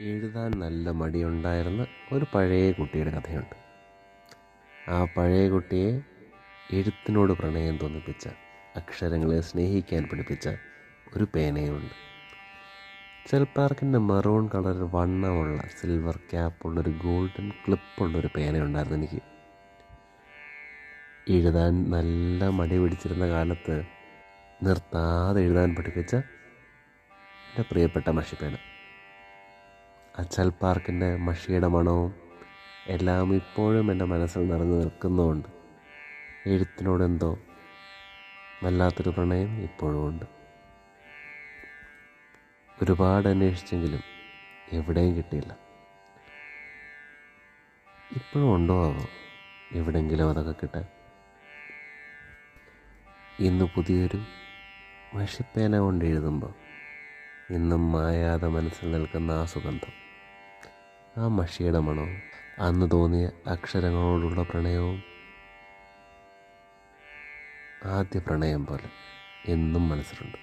എഴുതാൻ നല്ല മടിയുണ്ടായിരുന്ന ഒരു പഴയ കുട്ടിയുടെ കഥയുണ്ട്. ആ പഴയ കുട്ടിയെ എഴുത്തിനോട് പ്രണയം തോന്നിപ്പിച്ച, അക്ഷരങ്ങളെ സ്നേഹിക്കാൻ പഠിപ്പിച്ച ഒരു പേനയുണ്ട്. ചെൽപ്പാർക്കിൻ്റെ മറൂൺ കളറിൽ വണ്ണമുള്ള സിൽവർ ക്യാപ്പുള്ളൊരു ഗോൾഡൻ ക്ലിപ്പുള്ളൊരു പേനയുണ്ടായിരുന്നു എനിക്ക്. എഴുതാൻ നല്ല മടി പിടിച്ചിരുന്ന കാലത്ത് നിർത്താതെ എഴുതാൻ പഠിപ്പിച്ച എൻ്റെ പ്രിയപ്പെട്ട മഷിപ്പേന. ചെൽപ്പാർക്കിൻ്റെ മഷിയുടെ മണവും എല്ലാം ഇപ്പോഴും എൻ്റെ മനസ്സിൽ നിറഞ്ഞു നിൽക്കുന്നുമുണ്ട്. എഴുത്തിനോടെന്തോ വല്ലാത്തൊരു പ്രണയം ഇപ്പോഴും ഉണ്ട്. ഒരുപാട് അന്വേഷിച്ചെങ്കിലും എവിടെയും കിട്ടിയില്ല. ഇപ്പോഴും ഉണ്ടോ ആവോ എവിടെയെങ്കിലും അതൊക്കെ കിട്ടാൻ? ഇന്ന് പുതിയൊരു മഷിപ്പേന കൊണ്ട് എഴുതുമ്പോൾ ഇന്നും മായാതെ മനസ്സിൽ നിൽക്കുന്ന ആ സുഗന്ധം, ആ മഷിയുടെ മണവും, അന്ന് തോന്നിയ അക്ഷരങ്ങളോടുള്ള പ്രണയവും ആദ്യ പ്രണയം പോലെ എന്നും മനസ്സിലുണ്ട്.